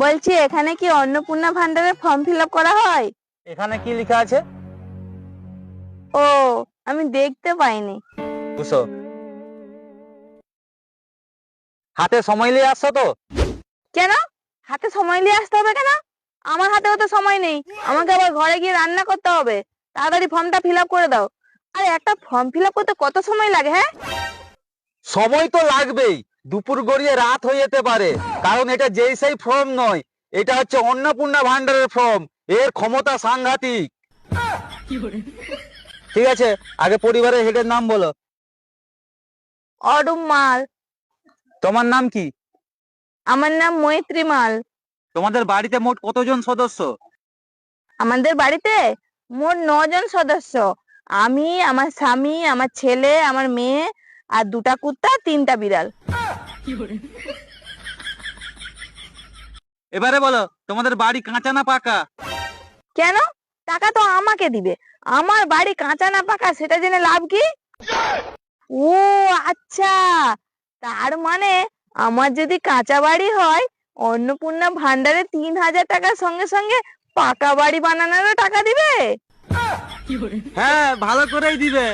বলছি এখানে কি অন্নপূর্ণা ভান্ডারের ফর্ম ফিল আপ করা হয়? এখানে কি লেখা আছে? ও, আমি দেখতে পাইনি। বুঝছো, হাতে সময় নিয়ে আসছো তো? কেন হাতে সময় নিয়ে আসতে হবে কেন? আমার হাতেও তো সময় নেই, আমাকে আবার ঘরে গিয়ে রান্না করতে হবে। তাড়াতাড়ি ফর্মটা ফিল আপ করে দাও। আর একটা ফর্ম ফিল আপ করতে কত সময় লাগে? হ্যাঁ, সময় তো লাগবেই, দুপুর গড়িয়ে রাত হয়ে যেতে পারে, কারণ এটা যেই সেই ফর্ম নয়, এটা হচ্ছে অন্নপূর্ণা ভান্ডারের ফর্ম। এর ক্ষমতা সাংঘাতিক। ঠিক আছে, আগে পরিবারের হেডের নাম বলো। অডুম মাল। তোমার নাম কি? আমার নাম মৈত্রী মাল। তোমাদের বাড়িতে মোট কতজন সদস্য? আমাদের বাড়িতে মোট 9 জন সদস্য। আমি, আমার স্বামী, আমার ছেলে, আমার মেয়ে, আর 2টা কুত্তা, 3টা বিড়াল। এবারে বলো, তোমাদের বাড়ি কাঁচা না পাকা? কেন? টাকা তো আমাকে দিবে। আমার বাড়ি কাঁচা না পাকা সেটা জেনে লাভ কি? ও আচ্ছা, তার মানে আমার যদি কাঁচা বাড়ি হয়, অন্নপূর্ণা ভান্ডারে 3,000 টাকার সঙ্গে সঙ্গে পাকা বাড়ি বানানোরও টাকা দিবে? হ্যাঁ, ভালো করেই দিবে।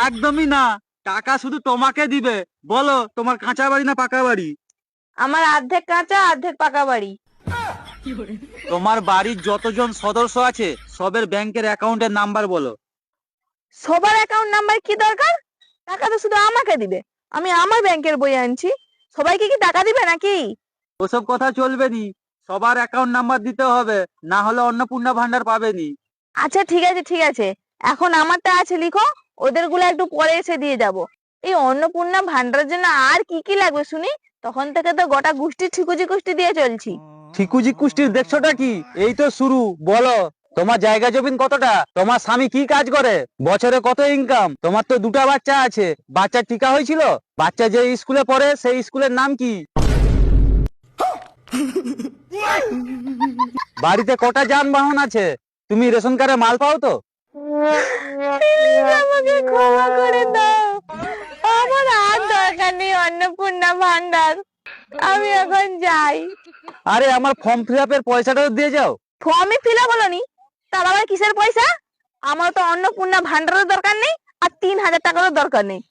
একদমই না, টাকা শুধু তোমাকে দিবে। বলো, তোমার কাঁচা বাড়ি না পাকা বাড়ি? আমার অর্ধেক কাঁচা অর্ধেক পাকা বাড়ি। তোমার বাড়ির যতজন সদস্য আছে সবের ব্যাংকের অ্যাকাউন্টের নাম্বার বলো। সবার অ্যাকাউন্ট নাম্বার কি দরকার? টাকা তো শুধু আমাকে দিবে। আমি আমার ব্যাংকের বই আনছি, সবাইকে কি টাকা দিবে নাকি? ওসব কথা চলবে নি, সবার অ্যাকাউন্ট নাম্বার দিতে হবে, না হলে অন্নপূর্ণা ভান্ডার পাবেনি। আচ্ছা ঠিক আছে ঠিক আছে, এখন আমারটা আছে লিখো, ওদের গুলো একটু পরে এসে দিয়ে যাব। এই অন্নপূর্ণা ভান্ডারের জন্য আর কি কি লাগবে শুনি? তখন থেকে তো গোটা গোষ্ঠী ঠিকুজি কুষ্টি দিয়ে চলছি। ঠিকুজি কুষ্টির দেখছোটা কি? এই তো শুরু। বলো, তোমার জায়গা জমিন কতটা? তোমার স্বামী কি কাজ করে? বছরে কত ইনকাম? তোমার তো 2টা বাচ্চা আছে, বাচ্চার টিকা হয়েছিল? বাচ্চা যে স্কুলে পড়ে সেই স্কুলের নাম কি? বাড়িতে কটা যানবাহন আছে? তুমি রেশন কার্ডে মাল পাও তো? প্লিজ আমাকে ক্ষমা করে দাও, আমার আর দরকার নেই অন্নপূর্ণা ভান্ডার। আমি এখন যাই। আরে, আমার ফর্ম ফিল আপের পয়সাটা তো দিয়ে যাও। ফর্মই ফিল আপ হলো নি, তার আবার কিসের পয়সা? আমার তো অন্নপূর্ণা ভান্ডারের দরকার নেই, আর 3,000 টাকারও দরকার নেই।